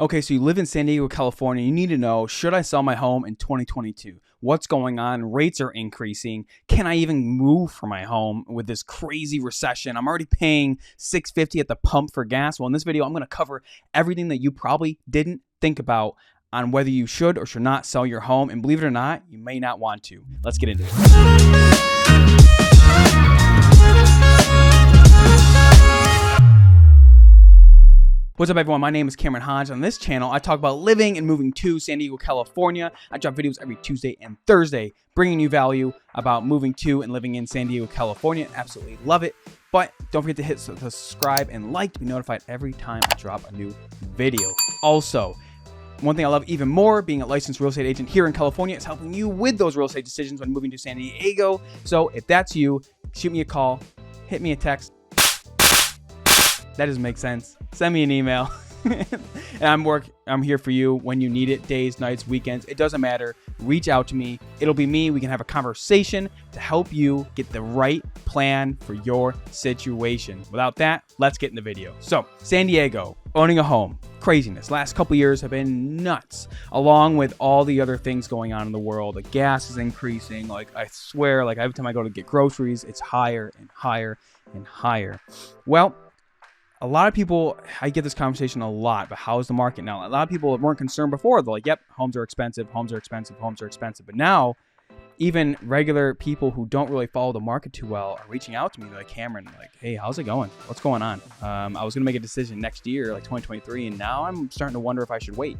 Okay, so you live in San Diego, California. You need to know, should I sell my home in 2022? What's going on? Rates are increasing. Can I even move from my home with this crazy recession? I'm already paying $6.50 at the pump for gas. Well, in this video, I'm going to cover everything that you probably didn't think about on whether you should or should not sell your home. And believe it or not, you may not want to. Let's get into it. What's up, everyone? My name is Cameron Hodge. On this channel, I talk about living and moving to San Diego, California. I drop videos every Tuesday and Thursday, bringing you value about moving to and living in San Diego, California. Absolutely love it. But don't forget to hit the subscribe and like to be notified every time I drop a new video. Also, one thing I love even more, being a licensed real estate agent here in California, is helping you with those real estate decisions when moving to San Diego. So if that's you, shoot me a call, hit me a text. That doesn't make sense. Send me an email. And I'm here for you when you need it, days, nights, weekends. It doesn't matter. Reach out to me. It'll be me. We can have a conversation to help you get the right plan for your situation. Without that, let's get in the video. So, San Diego, owning a home, craziness. Last couple years have been nuts, along with all the other things going on in the world. The gas is increasing. Like, I swear, like every time I go to get groceries, it's higher and higher and higher. Well, a lot of people, I get this conversation a lot, but how is the market now? A lot of people weren't concerned before. They're like, yep, homes are expensive, homes are expensive, homes are expensive. But now, even regular people who don't really follow the market too well are reaching out to me. They're like, Cameron, like, hey, how's it going? What's going on? I was going to make a decision next year, like 2023, and now I'm starting to wonder if I should wait.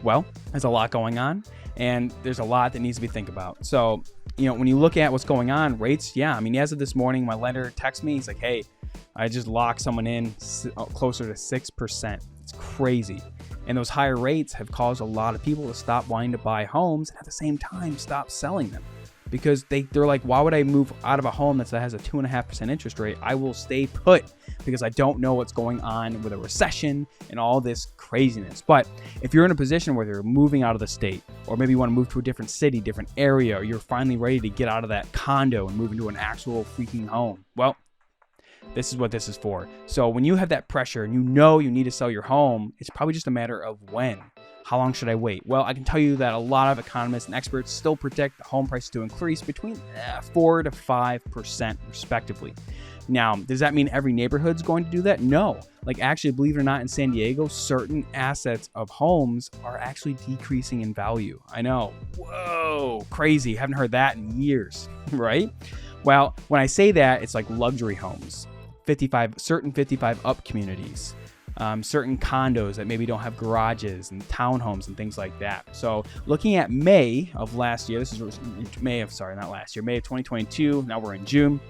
Well, there's a lot going on, and there's a lot that needs to be think about. So, when you look at what's going on, rates, yeah. I mean, as of this morning, my lender texted me. He's like, hey, I just locked someone in closer to 6%. It's crazy. And those higher rates have caused a lot of people to stop wanting to buy homes and at the same time stop selling them. Because they're like, why would I move out of a home that has a 2.5% interest rate? I will stay put because I don't know what's going on with a recession and all this craziness. But if you're in a position where you're moving out of the state, or maybe you want to move to a different city, different area, or you're finally ready to get out of that condo and move into an actual freaking home, well, this is what this is for. So when you have that pressure and you know you need to sell your home, it's probably just a matter of when. How long should I wait? Well, I can tell you that a lot of economists and experts still predict the home prices to increase between 4 to 5% respectively. Now, does that mean every neighborhood's going to do that? No. Like, actually, believe it or not, in San Diego, certain assets of homes are actually decreasing in value. I know. Whoa, crazy. Haven't heard that in years, right? Well, when I say that, it's like luxury homes, certain 55 up communities, certain condos that maybe don't have garages and townhomes and things like that. So looking at May of last year, this is May of 2022. Now we're in June.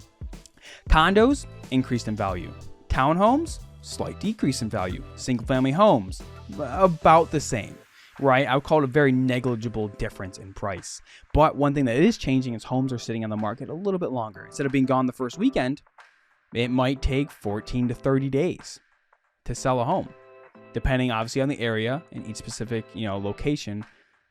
Condos increased in value. Townhomes, slight decrease in value. Single family homes, about the same. Right? I would call it a very negligible difference in price. But one thing that is changing is homes are sitting on the market a little bit longer. Instead of being gone the first weekend, it might take 14 to 30 days to sell a home, depending obviously on the area and each specific, location.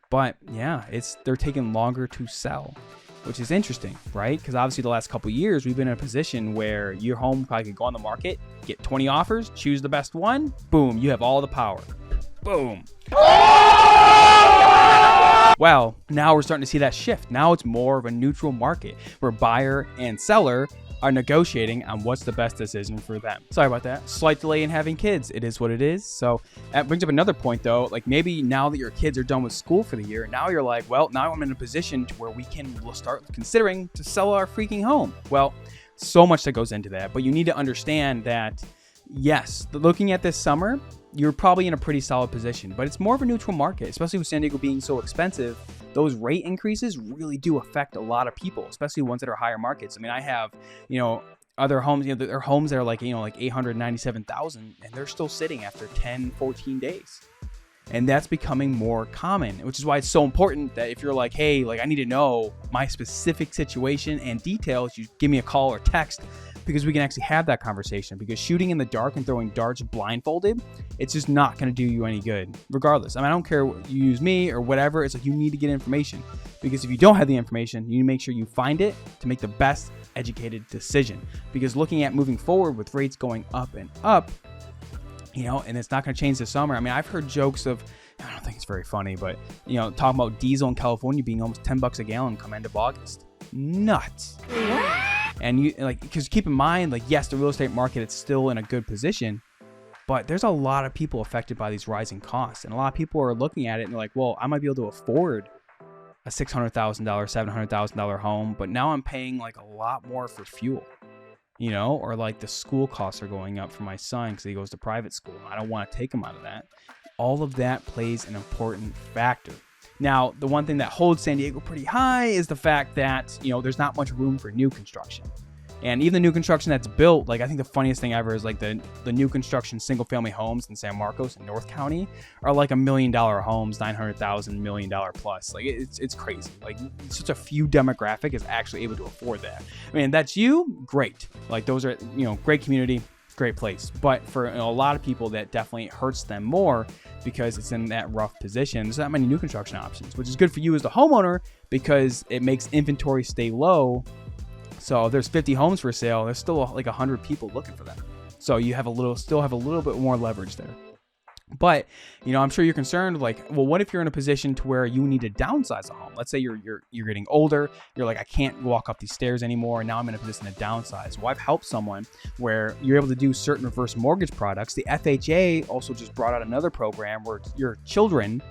But yeah, they're taking longer to sell, which is interesting, right? Because obviously the last couple of years, we've been in a position where your home probably could go on the market, get 20 offers, choose the best one, boom, you have all the power. Boom. Well, now we're starting to see that shift. Now it's more of a neutral market where buyer and seller are negotiating on what's the best decision for them. Sorry about that. Slight delay in having kids. It is what it is. So that brings up another point though. Like maybe now that your kids are done with school for the year, now you're like, well, now I'm in a position to where we can start considering to sell our freaking home. Well, so much that goes into that, but you need to understand that yes, looking at this summer, you're probably in a pretty solid position, but it's more of a neutral market, especially with San Diego being so expensive. Those rate increases really do affect a lot of people, especially ones that are higher markets. I mean, I have, other homes, there are homes that are like, like 897,000 and they're still sitting after 10, 14 days. And that's becoming more common, which is why it's so important that if you're like, hey, like I need to know my specific situation and details, you give me a call or text, because we can actually have that conversation. Because shooting in the dark and throwing darts blindfolded, it's just not going to do you any good regardless. I mean, I don't care what you use me or whatever. It's like you need to get information, because if you don't have the information, you need to make sure you find it to make the best educated decision. Because looking at moving forward with rates going up and up, and it's not going to change this summer. I mean, I've heard jokes of, I don't think it's very funny, but, talking about diesel in California being almost $10 a gallon come end of August. Nuts. And because keep in mind, yes, the real estate market, it's still in a good position, but there's a lot of people affected by these rising costs. And a lot of people are looking at it and they're like, well, I might be able to afford a $600,000, $700,000 home, but now I'm paying a lot more for fuel, or the school costs are going up for my son because he goes to private school. I don't want to take him out of that. All of that plays an important factor. Now, the one thing that holds San Diego pretty high is the fact that, there's not much room for new construction. And even the new construction that's built, I think the funniest thing ever is the new construction single family homes in San Marcos and North County are $1 million homes, $900,000, $1 million plus. It's crazy. Such a few demographic is actually able to afford that. I mean, that's you, great. Those are, great community, great place. But for a lot of people, that definitely hurts them more because it's in that rough position. There's not many new construction options, which is good for you as the homeowner because it makes inventory stay low. So if there's 50 homes for sale, there's still 100 people looking for them. So you still have a little bit more leverage there. But, I'm sure you're concerned, well, what if you're in a position to where you need to downsize a home? Let's say you're getting older. You're I can't walk up these stairs anymore. And now I'm in a position to downsize. Well, I've helped someone where you're able to do certain reverse mortgage products. The FHA also just brought out another program where your children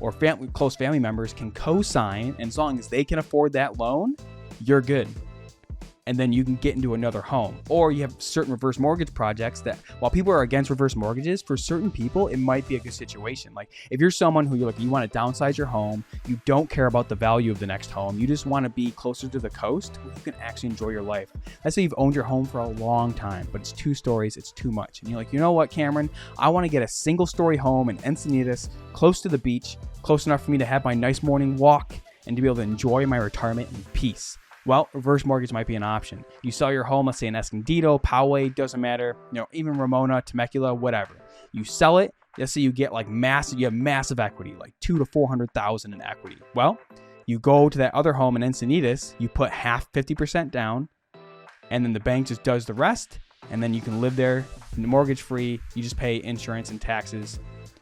or close family members can co-sign. And as long as they can afford that loan, you're good. And then you can get into another home. Or you have certain reverse mortgage projects that, while people are against reverse mortgages, for certain people, it might be a good situation. If you're someone who you want to downsize your home, you don't care about the value of the next home, you just want to be closer to the coast where you can actually enjoy your life. Let's say you've owned your home for a long time, but it's 2 stories, it's too much. And you're you know what, Cameron? I want to get a single story home in Encinitas, close to the beach, close enough for me to have my nice morning walk and to be able to enjoy my retirement in peace. Well, reverse mortgage might be an option. You sell your home, let's say in Escondido, Poway, doesn't matter, even Ramona, Temecula, whatever. You sell it, let's say you get you have massive equity, $200,000 to $400,000 in equity. Well, you go to that other home in Encinitas, you put 50% down, and then the bank just does the rest, and then you can live there mortgage free. You just pay insurance and taxes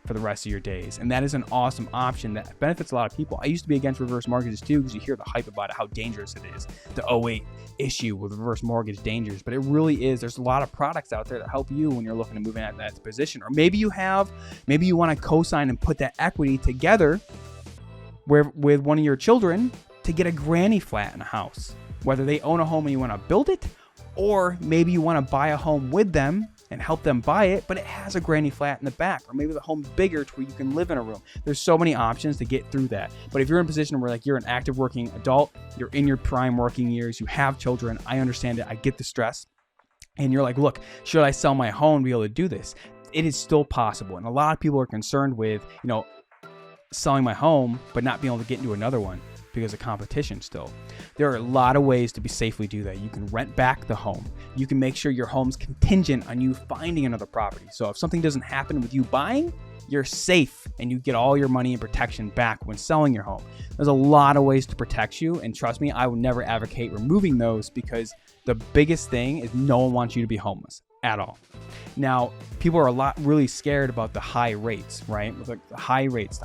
for the rest of your days. And that is an awesome option that benefits a lot of people. I used to be against reverse mortgages too, because you hear the hype about it, how dangerous it is. The '08 issue with reverse mortgage dangers, but it really is. There's a lot of products out there that help you when you're looking to move in at that position. Or maybe you want to co-sign and put that equity together with one of your children to get a granny flat in a house. Whether they own a home and you want to build it, or maybe you want to buy a home with them and help them buy it, but it has a granny flat in the back, or maybe the home's bigger to where you can live in a room. There's so many options to get through that. But if you're in a position where you're an active working adult, you're in your prime working years, you have children, I understand it, I get the stress, and you're look, should I sell my home to be able to do this? It is still possible. And a lot of people are concerned with, selling my home, but not being able to get into another one because of competition still. There are a lot of ways to be safely do that. You can rent back the home. You can make sure your home's contingent on you finding another property. So if something doesn't happen with you buying, you're safe and you get all your money and protection back when selling your home. There's a lot of ways to protect you, and trust me, I would never advocate removing those, because the biggest thing is no one wants you to be homeless at all. Now, people are really scared about the high rates, right? The high rates.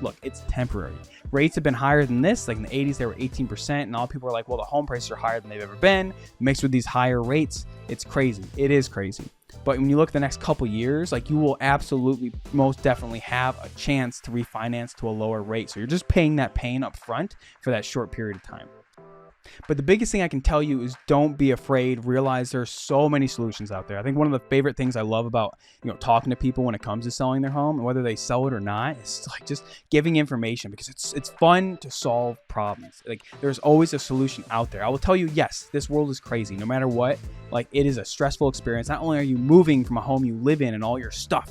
Look, it's temporary. Rates have been higher than this. In the 80s, they were 18%, and all people are well, the home prices are higher than they've ever been. Mixed with these higher rates, it's crazy. It is crazy. But when you look at the next couple years, you will absolutely, most definitely have a chance to refinance to a lower rate. So you're just paying that pain up front for that short period of time. But the biggest thing I can tell you is don't be afraid. Realize there's so many solutions out there. I think one of the favorite things I love about talking to people when it comes to selling their home, and whether they sell it or not, is just giving information, because it's fun to solve problems. There's always a solution out there. I will tell you, yes, this world is crazy. No matter what, it is a stressful experience. Not only are you moving from a home you live in and all your stuff,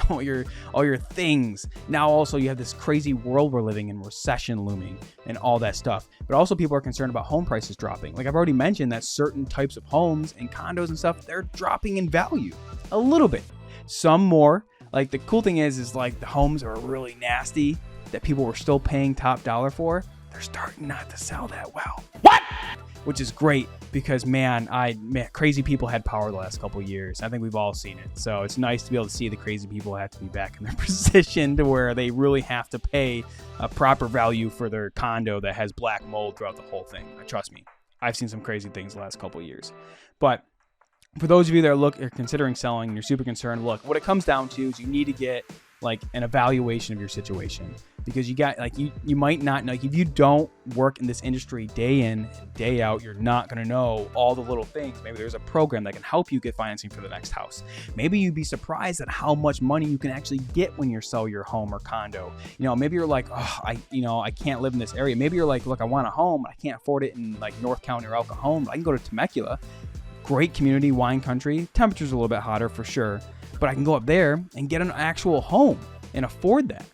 all your things. Now also you have this crazy world we're living in, recession looming and all that stuff. But also people are concerned about home prices dropping. I've already mentioned that certain types of homes and condos and stuff, they're dropping in value a little bit. Some more. The cool thing is the homes are really nasty that people were still paying top dollar for. They're starting not to sell that well. What? which is great because man, crazy people had power the last couple of years. I think we've all seen it. So it's nice to be able to see the crazy people have to be back in their position to where they really have to pay a proper value for their condo that has black mold throughout the whole thing. Trust me, I've seen some crazy things the last couple of years. But for those of you that are considering selling and you're super concerned, look, what it comes down to is you need to get like an evaluation of your situation, because you got like you might not know, like if you don't work in this industry day in and day out, you're not going to know all the little things. Maybe there's a program that can help you get financing for the next house. Maybe you'd be surprised at how much money you can actually get when you sell your home or condo. Maybe you're like, oh, I can't live in this area. Maybe you're like, look, I want a home, I can't afford it in like North County or El Cajon, but I can go to Temecula. Great community, wine country. Temperature's a little bit hotter for sure, but I can go up there and get an actual home and afford that.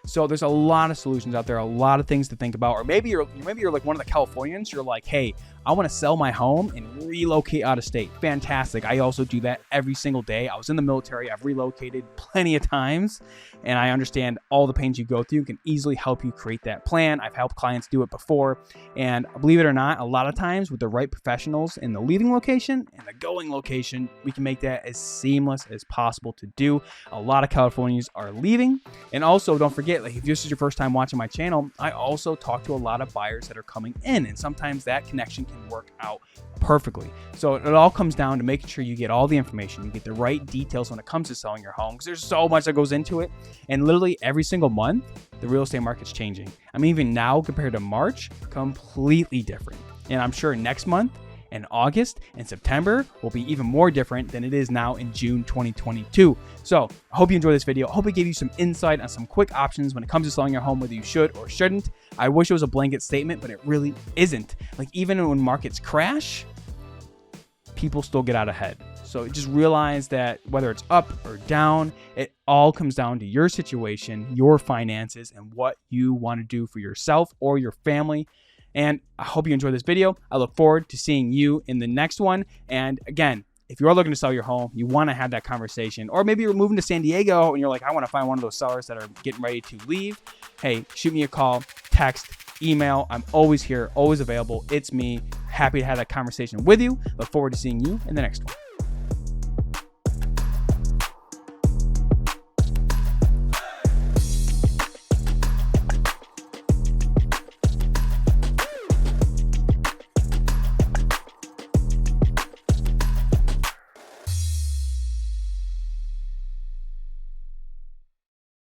So there's a lot of solutions out there, a lot of things to think about. Or maybe you're like one of the Californians. You're like, hey, I want to sell my home and relocate out of state. Fantastic. I also do that every single day. I was in the military. I've relocated plenty of times, and I understand all the pains you go through. Can easily help you create that plan. I've helped clients do it before, and believe it or not, a lot of times with the right professionals in the leaving location and the going location, we can make that as seamless as possible to do. A lot of Californians are leaving, and also don't forget, like if this is your first time watching my channel, I also talk to a lot of buyers that are coming in, and sometimes that connection can work out perfectly. So it all comes down to making sure you get all the information, you get the right details when it comes to selling your home, because there's so much that goes into it. And literally every single month, the real estate market's changing. I mean, even now compared to March, completely different. And I'm sure next month and August and September will be even more different than it is now in June 2022. So I hope you enjoyed this video. I hope it gave you some insight on some quick options when it comes to selling your home, whether you should or shouldn't. I wish it was a blanket statement, but it really isn't. Like even when markets crash, people still get out ahead. So just realize that whether it's up or down, it all comes down to your situation, your finances, and what you want to do for yourself or your family. And I hope you enjoyed this video. I look forward to seeing you in the next one. And again, if you are looking to sell your home, you want to have that conversation, or maybe you're moving to San Diego and you're like, I want to find one of those sellers that are getting ready to leave. Hey, shoot me a call, text, email. I'm always here, always available. It's me. Happy to have that conversation with you. Look forward to seeing you in the next one.